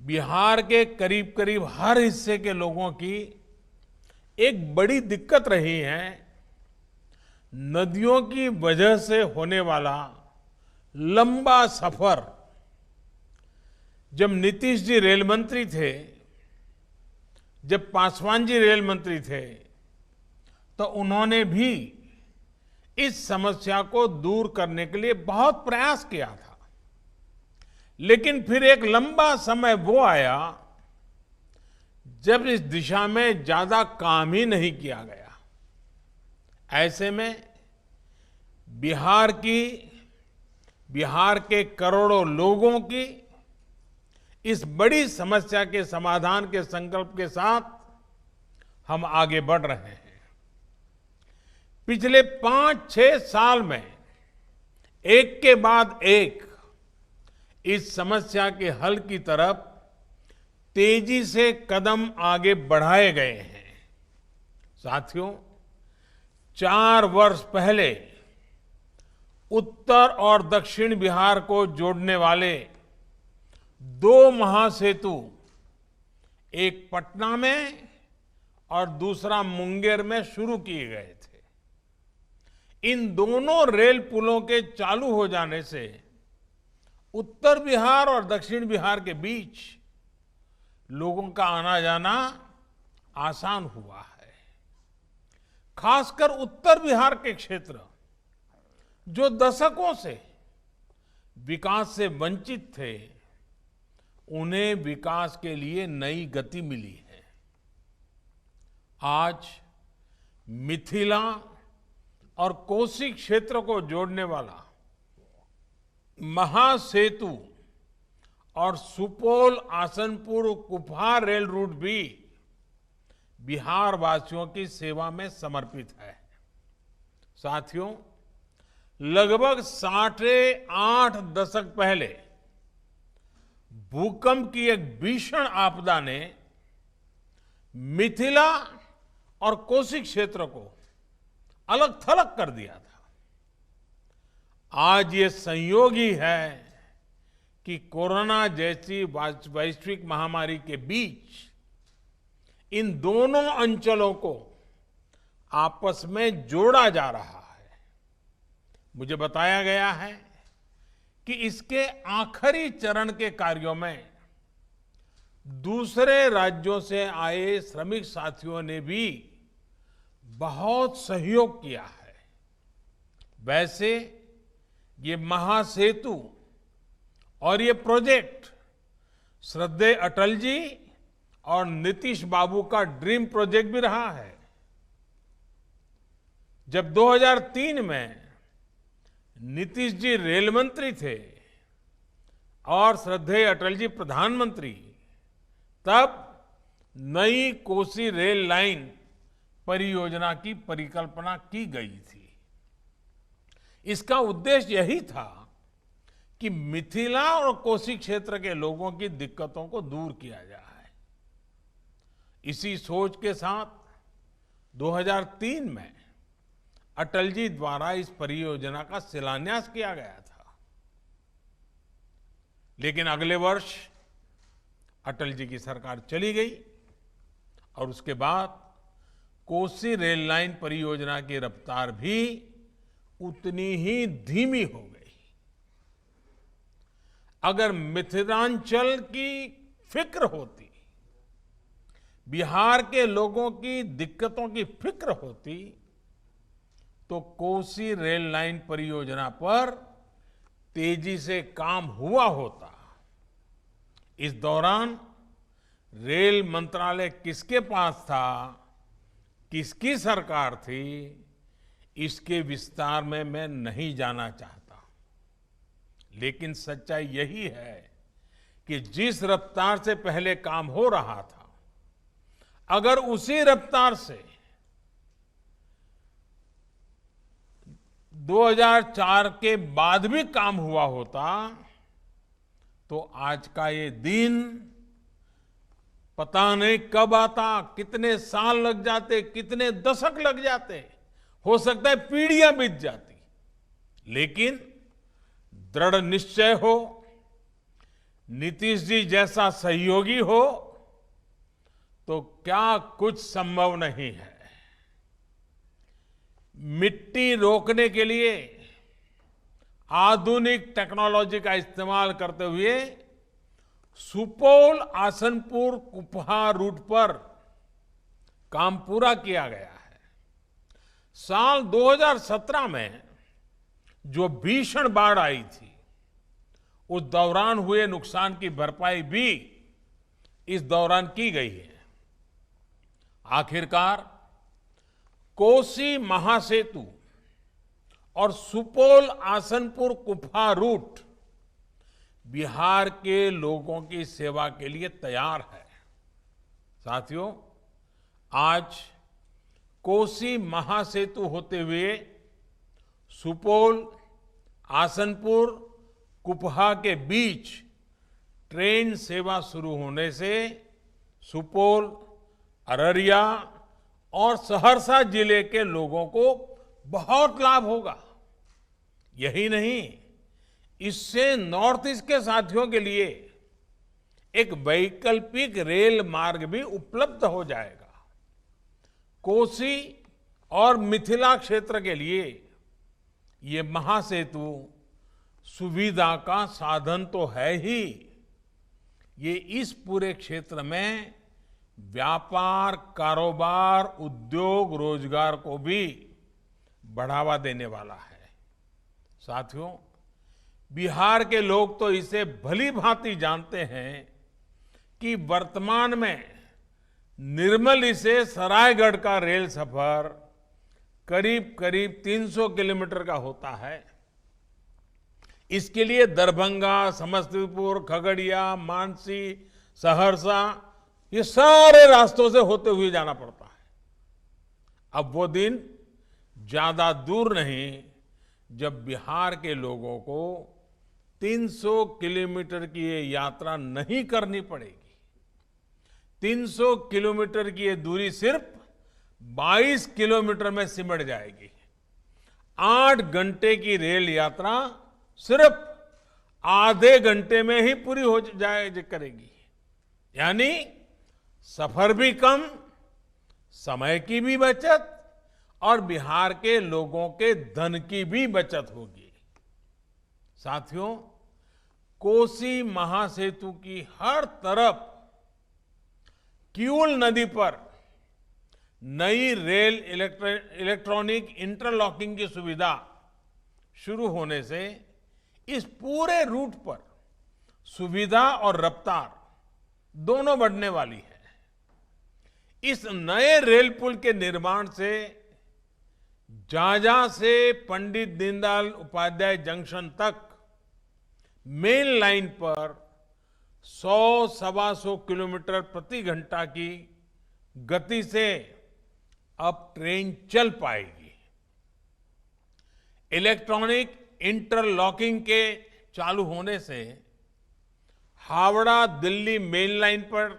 बिहार के करीब करीब हर हिस्से के लोगों की एक बड़ी दिक्कत रही है, नदियों की वजह से होने वाला लंबा सफर। जब नीतीश जी रेल मंत्री थे, जब पासवान जी रेल मंत्री थे, तो उन्होंने भी इस समस्या को दूर करने के लिए बहुत प्रयास किया था। लेकिन फिर एक लंबा समय वो आया जब इस दिशा में ज्यादा काम ही नहीं किया गया। ऐसे में बिहार के करोड़ों लोगों की इस बड़ी समस्या के समाधान के संकल्प के साथ हम आगे बढ़ रहे हैं। पिछले 5-6 साल में एक के बाद एक इस समस्या के हल की तरफ तेजी से कदम आगे बढ़ाए गए हैं। साथियों, 4 वर्ष पहले उत्तर और दक्षिण बिहार को जोड़ने वाले 2 महासेतु, एक पटना में और दूसरा मुंगेर में शुरू किए गए थे। इन दोनों रेल पुलों के चालू हो जाने से उत्तर बिहार और दक्षिण बिहार के बीच लोगों का आना जाना आसान हुआ है। खासकर उत्तर बिहार के क्षेत्र जो दशकों से विकास से वंचित थे, उन्हें विकास के लिए नई गति मिली है। आज मिथिला और कोसी क्षेत्र को जोड़ने वाला महासेतु और सुपौल आसनपुर कुपहा रेल रूट भी बिहार वासियों की सेवा में समर्पित है। साथियों, लगभग 8.5 दशक पहले भूकंप की एक भीषण आपदा ने मिथिला और कोसी क्षेत्र को अलग थलग कर दिया था। आज ये संयोग ही है कि कोरोना जैसी वैश्विक महामारी के बीच इन दोनों अंचलों को आपस में जोड़ा जा रहा है। मुझे बताया गया है कि इसके आखिरी चरण के कार्यों में दूसरे राज्यों से आए श्रमिक साथियों ने भी बहुत सहयोग किया है। वैसे ये महासेतु और ये प्रोजेक्ट श्रद्धेय अटल जी और नीतीश बाबू का ड्रीम प्रोजेक्ट भी रहा है। जब 2003 में नीतीश जी रेल मंत्री थे और श्रद्धेय अटल जी प्रधानमंत्री, तब नई कोसी रेल लाइन परियोजना की परिकल्पना की गई थी। इसका उद्देश्य यही था कि मिथिला और कोसी क्षेत्र के लोगों की दिक्कतों को दूर किया जाए। इसी सोच के साथ 2003 में अटल जी द्वारा इस परियोजना का शिलान्यास किया गया था। लेकिन अगले वर्ष अटल जी की सरकार चली गई और उसके बाद कोसी रेल लाइन परियोजना की रफ्तार भी उतनी ही धीमी हो गई। अगर मिथिलांचल की फिक्र होती, बिहार के लोगों की दिक्कतों की फिक्र होती, तो कोसी रेल लाइन परियोजना पर तेजी से काम हुआ होता। इस दौरान रेल मंत्रालय किसके पास था, किसकी सरकार थी, इसके विस्तार में मैं नहीं जाना चाहता। लेकिन सच्चाई यही है कि जिस रफ्तार से पहले काम हो रहा था, अगर उसी रफ्तार से 2004 के बाद भी काम हुआ होता, तो आज का ये दिन पता नहीं कब आता, कितने साल लग जाते, कितने दशक लग जाते, हो सकता है पीढ़ियां बीत जाती। लेकिन दृढ़ निश्चय हो, नीतीश जी जैसा सहयोगी हो तो क्या कुछ संभव नहीं है। मिट्टी रोकने के लिए आधुनिक टेक्नोलॉजी का इस्तेमाल करते हुए सुपौल आसनपुर कुपहा रूट पर काम पूरा किया गया है। साल 2017 में जो भीषण बाढ़ आई थी, उस दौरान हुए नुकसान की भरपाई भी इस दौरान की गई है। आखिरकार कोसी महासेतु और सुपौल आसनपुर कुपहा रूट बिहार के लोगों की सेवा के लिए तैयार है। साथियों, आज कोसी महासेतु होते हुए सुपौल आसनपुर कुपहा के बीच ट्रेन सेवा शुरू होने से सुपौल, अररिया और सहरसा जिले के लोगों को बहुत लाभ होगा। यही नहीं, इससे नॉर्थ ईस्ट के साथियों के लिए एक वैकल्पिक रेल मार्ग भी उपलब्ध हो जाएगा। कोसी और मिथिला क्षेत्र के लिए ये महासेतु सुविधा का साधन तो है ही, ये इस पूरे क्षेत्र में व्यापार, कारोबार, उद्योग, रोजगार को भी बढ़ावा देने वाला है। साथियों, बिहार के लोग तो इसे भली भांति जानते हैं कि वर्तमान में निर्मली से सरायगढ़ का रेल सफर करीब करीब 300 किलोमीटर का होता है। इसके लिए दरभंगा, समस्तीपुर, खगड़िया, मानसी, सहरसा, ये सारे रास्तों से होते हुए जाना पड़ता है। अब वो दिन ज्यादा दूर नहीं जब बिहार के लोगों को 300 किलोमीटर की ये यात्रा नहीं करनी पड़ेगी। 300 किलोमीटर की ये दूरी सिर्फ 22 किलोमीटर में सिमट जाएगी। 8 घंटे की रेल यात्रा सिर्फ आधे घंटे में ही पूरी हो जाए करेगी। यानी सफर भी कम, समय की भी बचत और बिहार के लोगों के धन की भी बचत होगी। साथियों, कोसी महासेतु की हर तरफ किऊल नदी पर नई रेल इलेक्ट्रॉनिक इंटरलॉकिंग की सुविधा शुरू होने से इस पूरे रूट पर सुविधा और रफ्तार दोनों बढ़ने वाली है। इस नए रेल पुल के निर्माण से झाझा से पंडित दीनदयाल उपाध्याय जंक्शन तक मेन लाइन पर 100-125 किलोमीटर प्रति घंटा की गति से अब ट्रेन चल पाएगी। इलेक्ट्रॉनिक इंटरलॉकिंग के चालू होने से हावड़ा दिल्ली मेन लाइन पर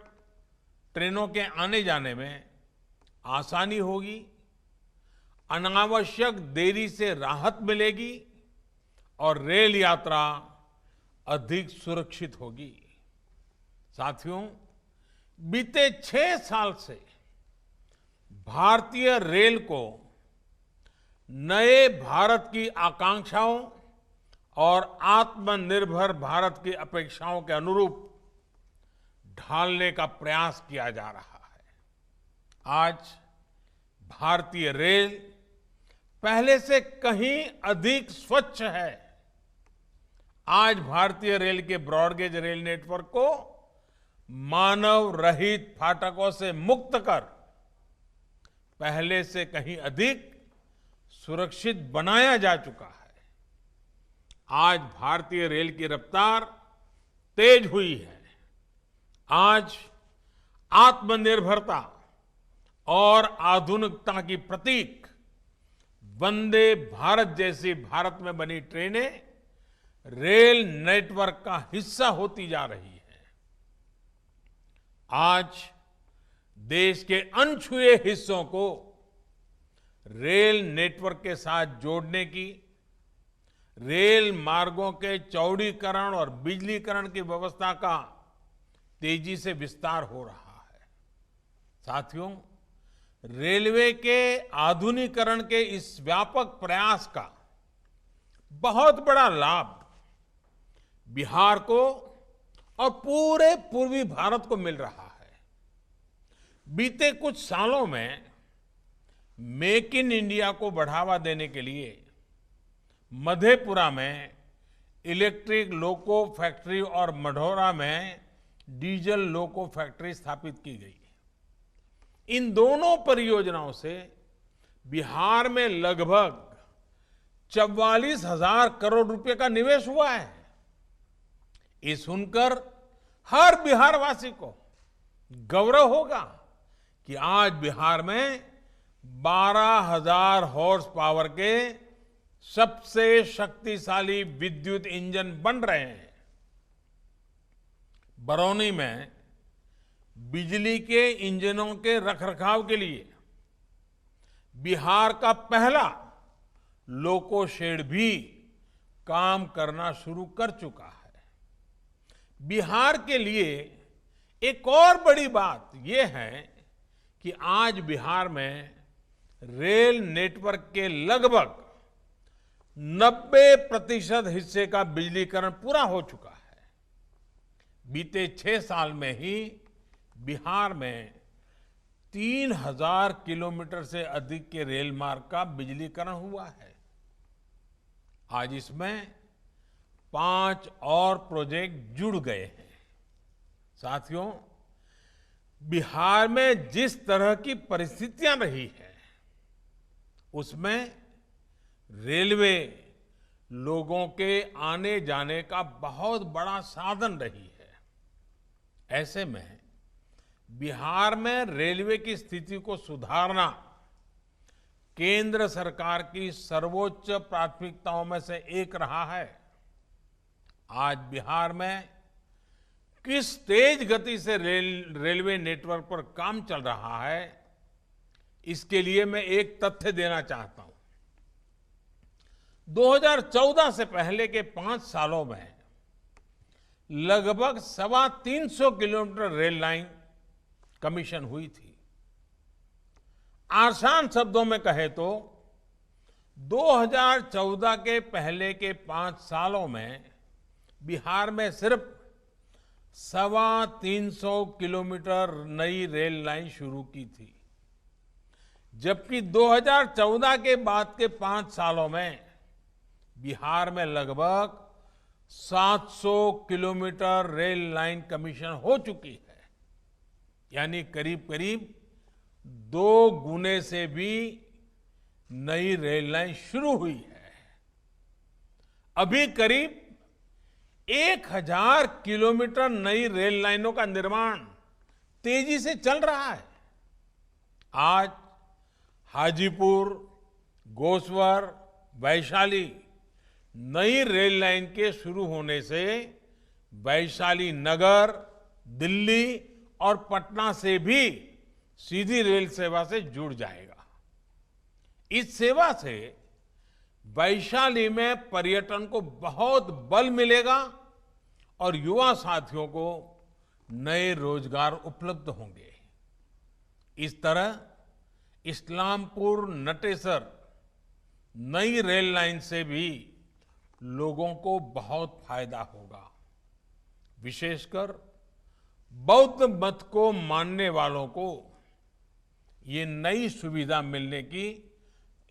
ट्रेनों के आने जाने में आसानी होगी, अनावश्यक देरी से राहत मिलेगी और रेल यात्रा अधिक सुरक्षित होगी। साथियों, बीते 6 साल से भारतीय रेल को नए भारत की आकांक्षाओं और आत्मनिर्भर भारत की अपेक्षाओं के अनुरूप ढालने का प्रयास किया जा रहा है। आज भारतीय रेल पहले से कहीं अधिक स्वच्छ है। आज भारतीय रेल के ब्रॉडगेज रेल नेटवर्क को मानव रहित फाटकों से मुक्त कर पहले से कहीं अधिक सुरक्षित बनाया जा चुका है। आज भारतीय रेल की रफ्तार तेज हुई है। आज आत्मनिर्भरता और आधुनिकता की प्रतीक वंदे भारत जैसी भारत में बनी ट्रेनें रेल नेटवर्क का हिस्सा होती जा रही है। आज देश के अनछुए हिस्सों को रेल नेटवर्क के साथ जोड़ने की रेल मार्गों के चौड़ीकरण और बिजलीकरण की व्यवस्था का तेजी से विस्तार हो रहा है। साथियों, रेलवे के आधुनिकीकरण के इस व्यापक प्रयास का बहुत बड़ा लाभ बिहार को और पूरे पूर्वी भारत को मिल रहा है। बीते कुछ सालों में मेक इन इंडिया को बढ़ावा देने के लिए मधेपुरा में इलेक्ट्रिक लोको फैक्ट्री और मढ़ौरा में डीजल लोको फैक्ट्री स्थापित की गई। इन दोनों परियोजनाओं से बिहार में लगभग 44,000 करोड़ रुपए का निवेश हुआ है। ये सुनकर हर बिहारवासी को गौरव होगा कि आज बिहार में 12,000 हॉर्स पावर के सबसे शक्तिशाली विद्युत इंजन बन रहे हैं। बरौनी में बिजली के इंजनों के रखरखाव के लिए बिहार का पहला लोको शेड भी काम करना शुरू कर चुका है। बिहार के लिए एक और बड़ी बात यह है कि आज बिहार में रेल नेटवर्क के लगभग 90% हिस्से का बिजलीकरण पूरा हो चुका है। बीते 6 साल में ही बिहार में 3,000 किलोमीटर से अधिक के रेल मार्ग का बिजलीकरण हुआ है। आज इसमें 5 और प्रोजेक्ट जुड़ गए हैं। साथियों, बिहार में जिस तरह की परिस्थितियां रही है उसमें रेलवे लोगों के आने जाने का बहुत बड़ा साधन रही है। ऐसे में बिहार में रेलवे की स्थिति को सुधारना केंद्र सरकार की सर्वोच्च प्राथमिकताओं में से एक रहा है। आज बिहार में किस तेज गति से रेलवे नेटवर्क पर काम चल रहा है, इसके लिए मैं एक तथ्य देना चाहता हूं। 2014 से पहले के 5 सालों में लगभग 325 किलोमीटर रेल लाइन कमीशन हुई थी। आसान शब्दों में कहे तो 2014 के पहले के 5 सालों में बिहार में सिर्फ 325 किलोमीटर नई रेल लाइन शुरू की थी, जबकि 2014 के बाद के 5 सालों में बिहार में लगभग 700 किलोमीटर रेल लाइन कमीशन हो चुकी है। यानी करीब करीब 2 गुने से भी नई रेल लाइन शुरू हुई है। अभी करीब 1,000 किलोमीटर नई रेल लाइनों का निर्माण तेजी से चल रहा है। आज हाजीपुर, गोसवर, वैशाली नई रेल लाइन के शुरू होने से वैशाली नगर, दिल्ली और पटना से भी सीधी रेल सेवा से जुड़ जाएगा। इस सेवा से वैशाली में पर्यटन को बहुत बल मिलेगा और युवा साथियों को नए रोजगार उपलब्ध होंगे। इस तरह इस्लामपुर नटेसर नई रेल लाइन से भी लोगों को बहुत फायदा होगा। विशेषकर बौद्ध मत को मानने वालों को ये नई सुविधा मिलने की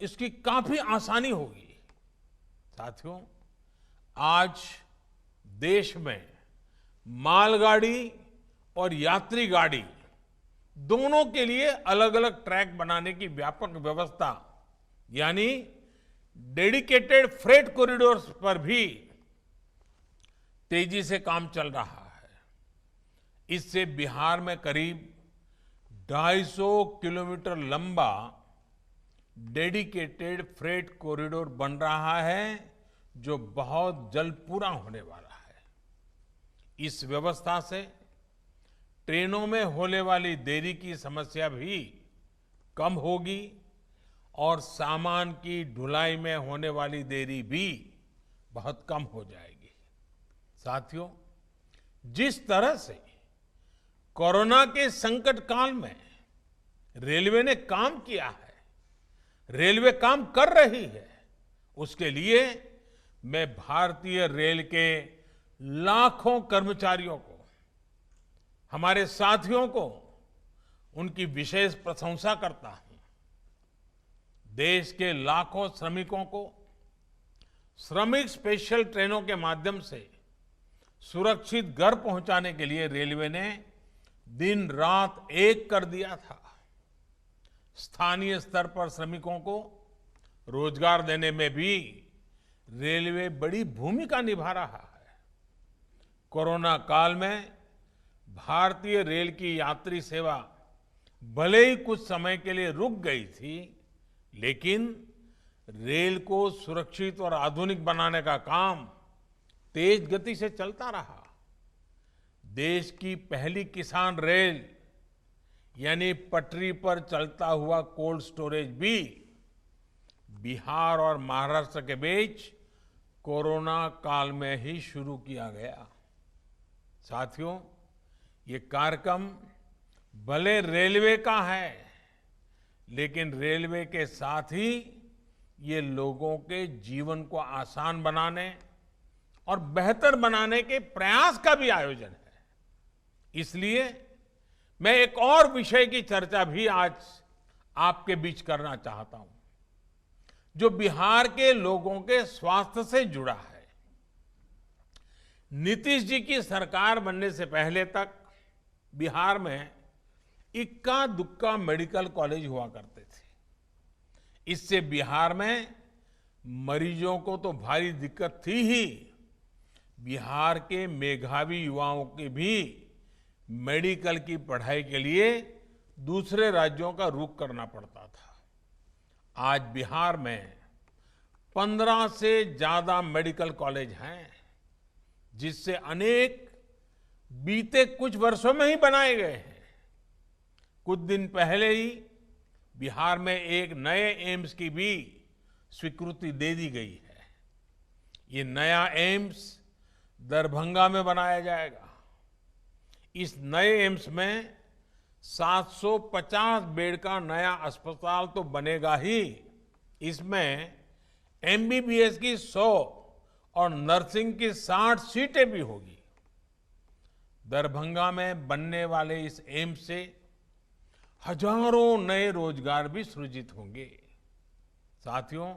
इसकी काफी आसानी होगी। साथियों, आज देश में मालगाड़ी और यात्री गाड़ी दोनों के लिए अलग अलग ट्रैक बनाने की व्यापक व्यवस्था यानी डेडिकेटेड फ्रेट कॉरिडोर्स पर भी तेजी से काम चल रहा है। इससे बिहार में करीब 250 किलोमीटर लंबा डेडिकेटेड फ्रेट कॉरिडोर बन रहा है, जो बहुत जल्द पूरा होने वाला है। इस व्यवस्था से ट्रेनों में होने वाली देरी की समस्या भी कम होगी और सामान की ढुलाई में होने वाली देरी भी बहुत कम हो जाएगी। साथियों, जिस तरह से कोरोना के संकट काल में रेलवे ने काम किया है, रेलवे काम कर रही है, उसके लिए मैं भारतीय रेल के लाखों कर्मचारियों को, हमारे साथियों को उनकी विशेष प्रशंसा करता हूं। देश के लाखों श्रमिकों को श्रमिक स्पेशल ट्रेनों के माध्यम से सुरक्षित घर पहुंचाने के लिए रेलवे ने दिन रात एक कर दिया था। स्थानीय स्तर पर श्रमिकों को रोजगार देने में भी रेलवे बड़ी भूमिका निभा रहा है। कोरोना काल में भारतीय रेल की यात्री सेवा भले ही कुछ समय के लिए रुक गई थी, लेकिन रेल को सुरक्षित और आधुनिक बनाने का काम तेज गति से चलता रहा। देश की पहली किसान रेल यानी पटरी पर चलता हुआ कोल्ड स्टोरेज भी बिहार और महाराष्ट्र के बीच कोरोना काल में ही शुरू किया गया। साथियों, ये कार्यक्रम भले रेलवे का है, लेकिन रेलवे के साथ ही ये लोगों के जीवन को आसान बनाने और बेहतर बनाने के प्रयास का भी आयोजन है। इसलिए मैं एक और विषय की चर्चा भी आज आपके बीच करना चाहता हूं, जो बिहार के लोगों के स्वास्थ्य से जुड़ा है। नीतीश जी की सरकार बनने से पहले तक बिहार में इक्का दुक्का मेडिकल कॉलेज हुआ करते थे। इससे बिहार में मरीजों को तो भारी दिक्कत थी ही, बिहार के मेधावी युवाओं के भी मेडिकल की पढ़ाई के लिए दूसरे राज्यों का रुख करना पड़ता था। आज बिहार में 15 से ज्यादा मेडिकल कॉलेज हैं, जिससे अनेक बीते कुछ वर्षों में ही बनाए गए हैं। कुछ दिन पहले ही बिहार में एक नए एम्स की भी स्वीकृति दे दी गई है। ये नया एम्स दरभंगा में बनाया जाएगा। इस नए एम्स में 750 बेड का नया अस्पताल तो बनेगा ही, इसमें एमबीबीएस की 100 और नर्सिंग की 60 सीटें भी होगी। दरभंगा में बनने वाले इस एम्स से हजारों नए रोजगार भी सृजित होंगे। साथियों,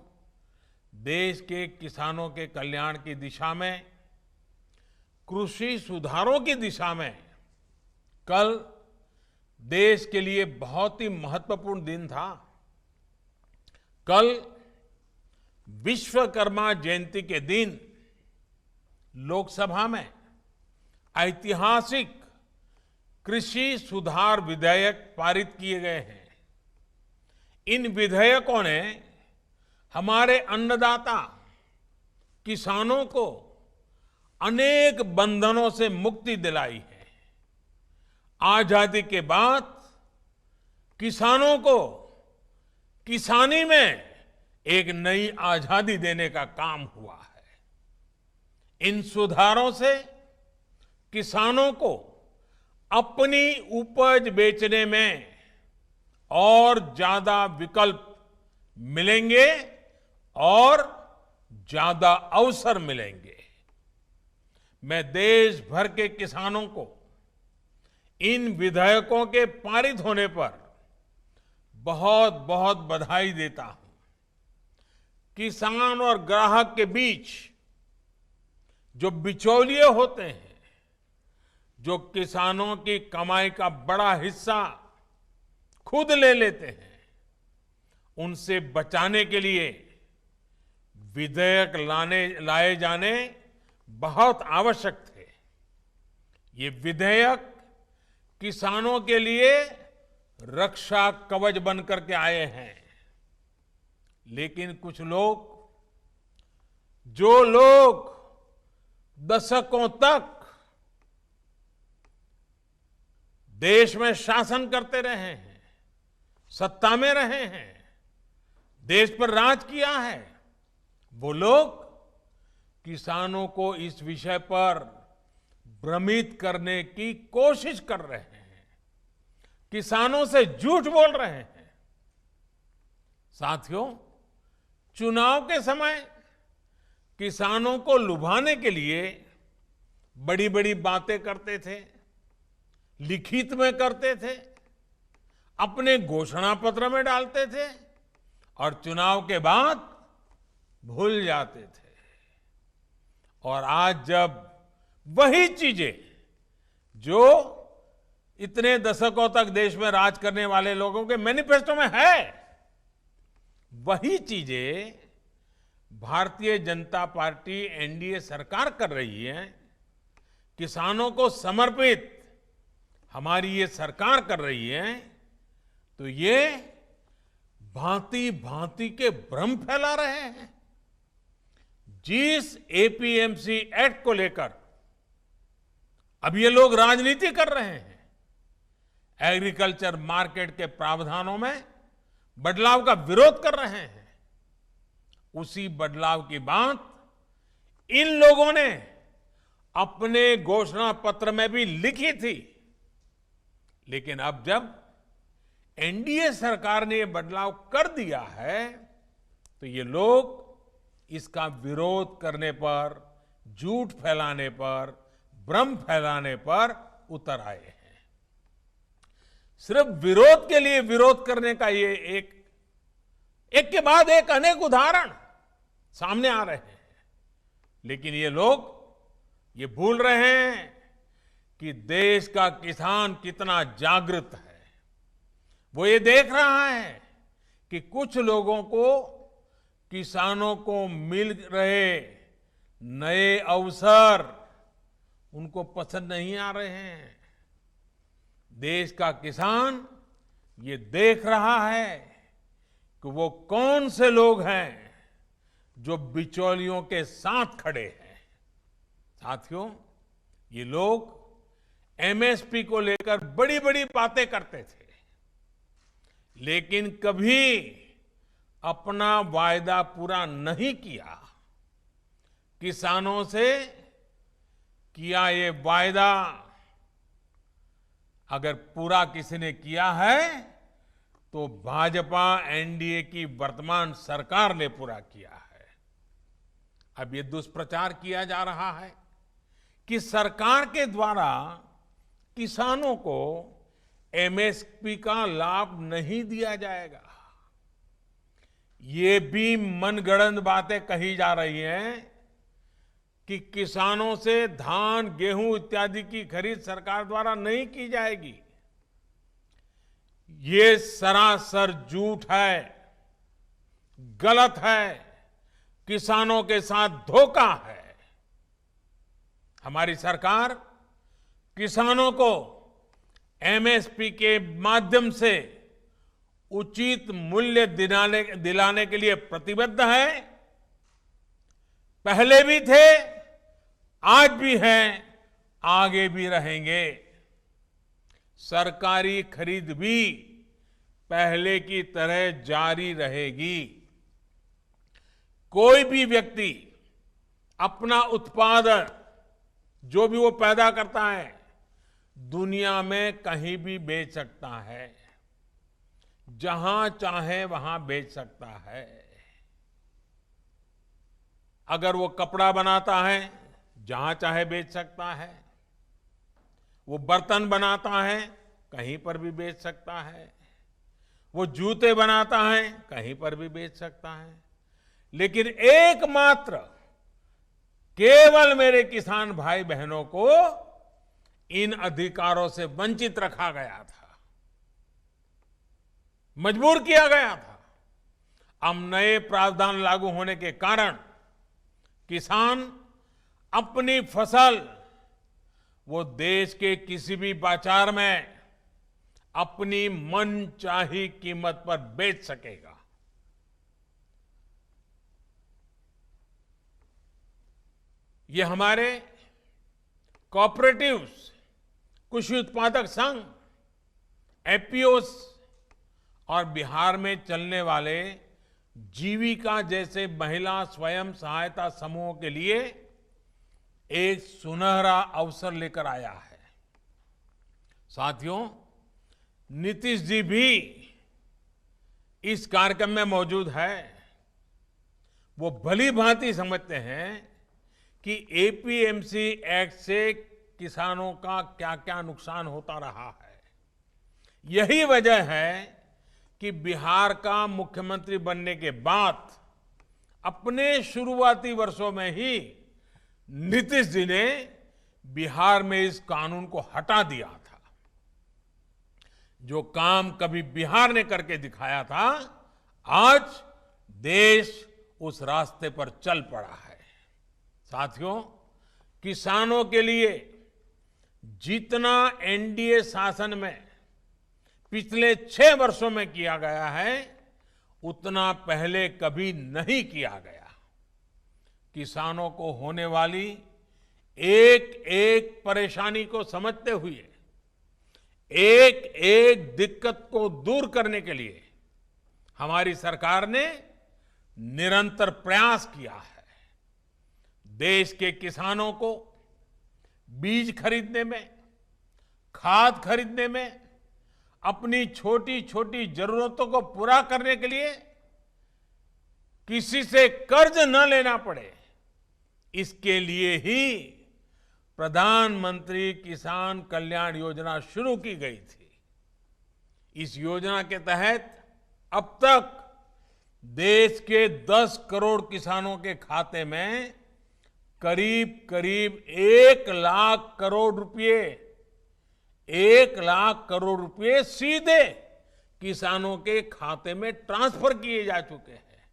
देश के किसानों के कल्याण की दिशा में, कृषि सुधारों की दिशा में कल देश के लिए बहुत ही महत्वपूर्ण दिन था। कल विश्वकर्मा जयंती के दिन लोकसभा में ऐतिहासिक कृषि सुधार विधेयक पारित किए गए हैं। इन विधेयकों ने हमारे अन्नदाता किसानों को अनेक बंधनों से मुक्ति दिलाई है। आजादी के बाद किसानों को किसानी में एक नई आजादी देने का काम हुआ है। इन सुधारों से किसानों को अपनी उपज बेचने में और ज्यादा विकल्प मिलेंगे और ज्यादा अवसर मिलेंगे। मैं देश भर के किसानों को इन विधेयकों के पारित होने पर बहुत बहुत बधाई देता हूं। किसान और ग्राहक के बीच जो बिचौलिए होते हैं, जो किसानों की कमाई का बड़ा हिस्सा खुद ले लेते हैं, उनसे बचाने के लिए विधेयक लाए जाने बहुत आवश्यक थे। ये विधेयक किसानों के लिए रक्षा कवच बनकर के आए हैं। लेकिन कुछ लोग, जो लोग दशकों तक देश में शासन करते रहे हैं, सत्ता में रहे हैं, देश पर राज किया है, वो लोग किसानों को इस विषय पर भ्रमित करने की कोशिश कर रहे हैं, किसानों से झूठ बोल रहे हैं। साथियों, चुनाव के समय किसानों को लुभाने के लिए बड़ी बड़ी बातें करते थे, लिखित में करते थे, अपने घोषणा पत्र में डालते थे और चुनाव के बाद भूल जाते थे। और आज जब वही चीजें जो इतने दशकों तक देश में राज करने वाले लोगों के मैनिफेस्टो में है, वही चीजें भारतीय जनता पार्टी एनडीए सरकार कर रही है, किसानों को समर्पित हमारी ये सरकार कर रही है, तो ये भांति भांति के भ्रम फैला रहे हैं। जिस एपीएमसी एक्ट को लेकर अब ये लोग राजनीति कर रहे हैं, एग्रीकल्चर मार्केट के प्रावधानों में बदलाव का विरोध कर रहे हैं, उसी बदलाव की बात इन लोगों ने अपने घोषणा पत्र में भी लिखी थी। लेकिन अब जब एनडीए सरकार ने यह बदलाव कर दिया है, तो ये लोग इसका विरोध करने पर, झूठ फैलाने पर, भ्रम फैलाने पर उतर आए हैं। सिर्फ विरोध के लिए विरोध करने का ये एक के बाद एक अनेक उदाहरण सामने आ रहे हैं। लेकिन ये लोग ये भूल रहे हैं कि देश का किसान कितना जागृत है। वो ये देख रहा है कि कुछ लोगों को, किसानों को मिल रहे नए अवसर उनको पसंद नहीं आ रहे हैं। देश का किसान ये देख रहा है कि वो कौन से लोग हैं जो बिचौलियों के साथ खड़े हैं। साथियों, ये लोग एमएसपी को लेकर बड़ी बड़ी बातें करते थे, लेकिन कभी अपना वायदा पूरा नहीं किया। किसानों से किया ये वायदा अगर पूरा किसी ने किया है तो भाजपा एनडीए की वर्तमान सरकार ने पूरा किया है। अब ये दुष्प्रचार किया जा रहा है कि सरकार के द्वारा किसानों को एमएसपी का लाभ नहीं दिया जाएगा। ये भी मनगढ़ंत बातें कही जा रही हैं कि किसानों से धान, गेहूं इत्यादि की खरीद सरकार द्वारा नहीं की जाएगी। ये सरासर झूठ है, गलत है, किसानों के साथ धोखा है। हमारी सरकार किसानों को एमएसपी के माध्यम से उचित मूल्य दिलाने के लिए प्रतिबद्ध है। पहले भी थे, आज भी हैं, आगे भी रहेंगे। सरकारी खरीद भी पहले की तरह जारी रहेगी। कोई भी व्यक्ति अपना उत्पादन जो भी वो पैदा करता है दुनिया में कहीं भी बेच सकता है, जहां चाहे वहां बेच सकता है। अगर वो कपड़ा बनाता है जहां चाहे बेच सकता है, वो बर्तन बनाता है कहीं पर भी बेच सकता है, वो जूते बनाता है कहीं पर भी बेच सकता है। लेकिन एकमात्र केवल मेरे किसान भाई बहनों को इन अधिकारों से वंचित रखा गया था, मजबूर किया गया था। अब नए प्रावधान लागू होने के कारण किसान अपनी फसल वो देश के किसी भी बाजार में अपनी मनचाही कीमत पर बेच सकेगा। ये हमारे कोऑपरेटिव्स, कृषि उत्पादक संघ, एफपीओस और बिहार में चलने वाले जीविका जैसे महिला स्वयं सहायता समूहों के लिए एक सुनहरा अवसर लेकर आया है। साथियों, नीतीश जी भी इस कार्यक्रम में मौजूद है। वो भली भांति समझते हैं कि एपीएमसी एक्ट से किसानों का क्या क्या नुकसान होता रहा है। यही वजह है कि बिहार का मुख्यमंत्री बनने के बाद अपने शुरुआती वर्षों में ही नीतीश जी ने बिहार में इस कानून को हटा दिया था। जो काम कभी बिहार ने करके दिखाया था, आज देश उस रास्ते पर चल पड़ा है। साथियों, किसानों के लिए जितना एनडीए शासन में पिछले 6 वर्षों में किया गया है, उतना पहले कभी नहीं किया गया। किसानों को होने वाली एक एक परेशानी को समझते हुए एक एक दिक्कत को दूर करने के लिए हमारी सरकार ने निरंतर प्रयास किया है। देश के किसानों को बीज खरीदने में, खाद खरीदने में, अपनी छोटी छोटी जरूरतों को पूरा करने के लिए किसी से कर्ज न लेना पड़े, इसके लिए ही प्रधानमंत्री किसान कल्याण योजना शुरू की गई थी। इस योजना के तहत अब तक देश के 10 करोड़ किसानों के खाते में करीब करीब 1 लाख करोड़ रुपए 1 लाख करोड़ रुपए सीधे किसानों के खाते में ट्रांसफर किए जा चुके हैं।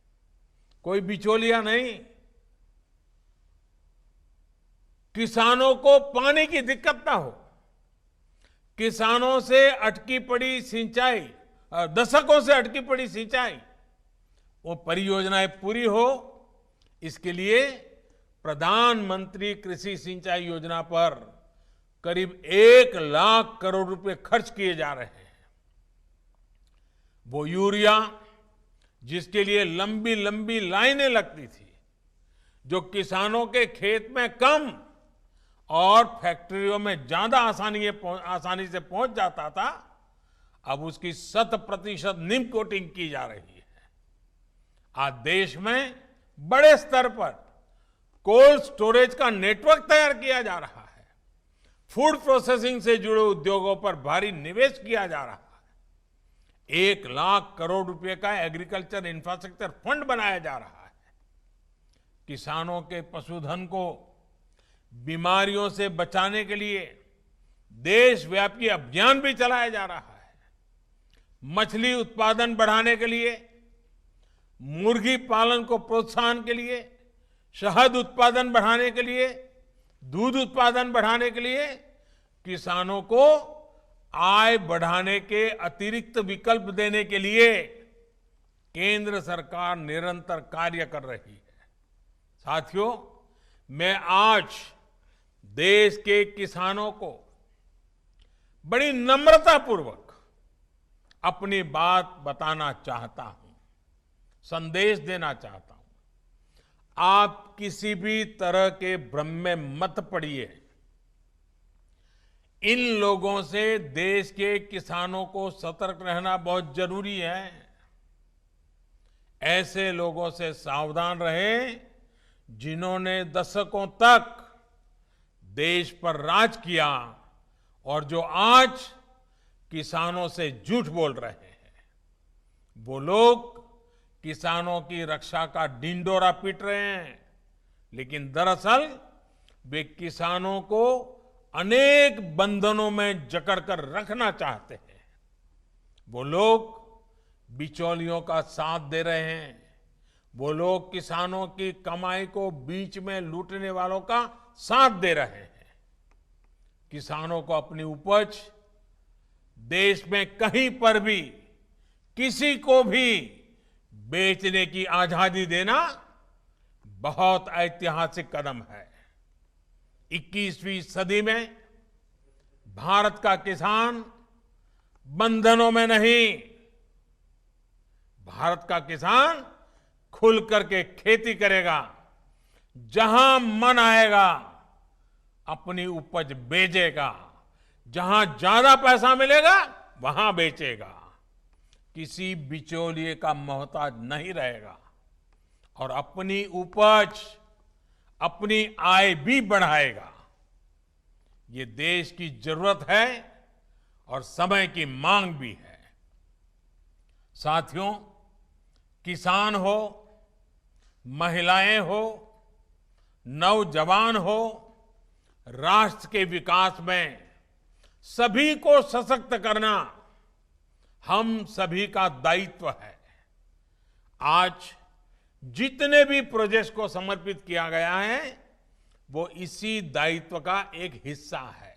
कोई बिचौलिया नहीं। किसानों को पानी की दिक्कत ना हो, किसानों से अटकी पड़ी सिंचाई, दशकों से अटकी पड़ी सिंचाई, वो परियोजनाएं पूरी हो, इसके लिए प्रधानमंत्री कृषि सिंचाई योजना पर करीब 1 लाख करोड़ रुपए खर्च किए जा रहे हैं। वो यूरिया जिसके लिए लंबी लंबी लाइनें लगती थी, जो किसानों के खेत में कम और फैक्ट्रियों में ज्यादा आसानी से पहुंच जाता था, अब उसकी 100% निम कोटिंग की जा रही है। आज देश में बड़े स्तर पर कोल्ड स्टोरेज का नेटवर्क तैयार किया जा रहा है। फूड प्रोसेसिंग से जुड़े उद्योगों पर भारी निवेश किया जा रहा है। 1 लाख करोड़ रुपए का एग्रीकल्चर इंफ्रास्ट्रक्चर फंड बनाया जा रहा है। किसानों के पशुधन को बीमारियों से बचाने के लिए देशव्यापी अभियान भी चलाया जा रहा है। मछली उत्पादन बढ़ाने के लिए, मुर्गी पालन को प्रोत्साहन के लिए, शहद उत्पादन बढ़ाने के लिए, दूध उत्पादन बढ़ाने के लिए किसानों को आय बढ़ाने के अतिरिक्त विकल्प देने के लिए केंद्र सरकार निरंतर कार्य कर रही है। साथियों, मैं आज देश के किसानों को बड़ी नम्रतापूर्वक अपनी बात बताना चाहता हूं, संदेश देना चाहता हूं। आप किसी भी तरह के भ्रम में मत पड़िए। इन लोगों से देश के किसानों को सतर्क रहना बहुत जरूरी है। ऐसे लोगों से सावधान रहें जिन्होंने दशकों तक देश पर राज किया और जो आज किसानों से झूठ बोल रहे हैं। वो लोग किसानों की रक्षा का ढिंढोरा पीट रहे हैं, लेकिन दरअसल वे किसानों को अनेक बंधनों में जकड़कर रखना चाहते हैं। वो लोग बिचौलियों का साथ दे रहे हैं। वो लोग किसानों की कमाई को बीच में लूटने वालों का साथ दे रहे हैं। किसानों को अपनी उपज देश में कहीं पर भी किसी को भी बेचने की आजादी देना बहुत ऐतिहासिक कदम है। 21वीं सदी में भारत का किसान बंधनों में नहीं, भारत का किसान खुल करके खेती करेगा, जहां मन आएगा अपनी उपज बेचेगा, जहां ज्यादा पैसा मिलेगा वहां बेचेगा, किसी बिचौलिए का मोहताज नहीं रहेगा और अपनी उपज, अपनी आय भी बढ़ाएगा। ये देश की जरूरत है और समय की मांग भी है। साथियों, किसान हो, महिलाएं हो, नौजवान हो, राष्ट्र के विकास में सभी को सशक्त करना हम सभी का दायित्व है। आज जितने भी प्रोजेक्ट्स को समर्पित किया गया है वो इसी दायित्व का एक हिस्सा है।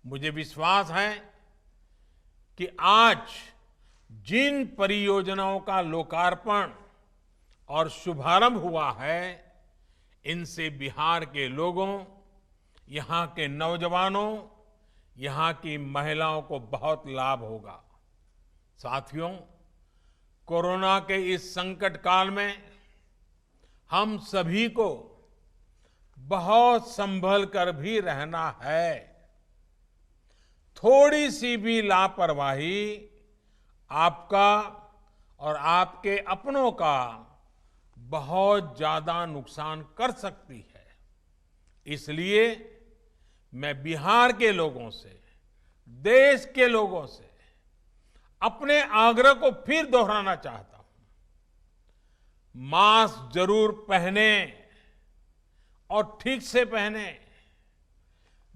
मुझे विश्वास है कि आज जिन परियोजनाओं का लोकार्पण और शुभारंभ हुआ है, इनसे बिहार के लोगों, यहां के नौजवानों, यहां की महिलाओं को बहुत लाभ होगा। साथियों, कोरोना के इस संकट काल में हम सभी को बहुत संभल कर भी रहना है। थोड़ी सी भी लापरवाही आपका और आपके अपनों का बहुत ज्यादा नुकसान कर सकती है। इसलिए मैं बिहार के लोगों से, देश के लोगों से अपने आग्रह को फिर दोहराना चाहता हूं। मास्क जरूर पहने और ठीक से पहने,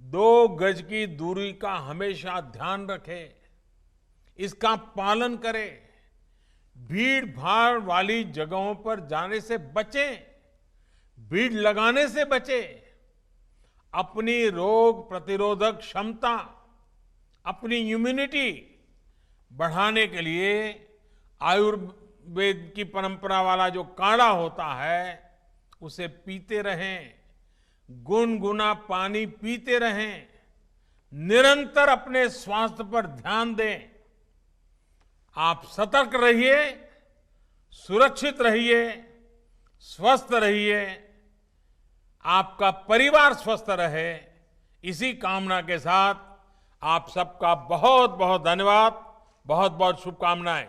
2 गज की दूरी का हमेशा ध्यान रखें, इसका पालन करें, भीड़ भाड़ वाली जगहों पर जाने से बचें, भीड़ लगाने से बचें, अपनी रोग प्रतिरोधक क्षमता, अपनी इम्यूनिटी बढ़ाने के लिए आयुर्वेद की परंपरा वाला जो काढ़ा होता है उसे पीते रहें, गुनगुना पानी पीते रहें, निरंतर अपने स्वास्थ्य पर ध्यान दें। आप सतर्क रहिए, सुरक्षित रहिए, स्वस्थ रहिए, आपका परिवार स्वस्थ रहे, इसी कामना के साथ आप सबका बहुत बहुत धन्यवाद, बहुत बहुत शुभकामनाएं।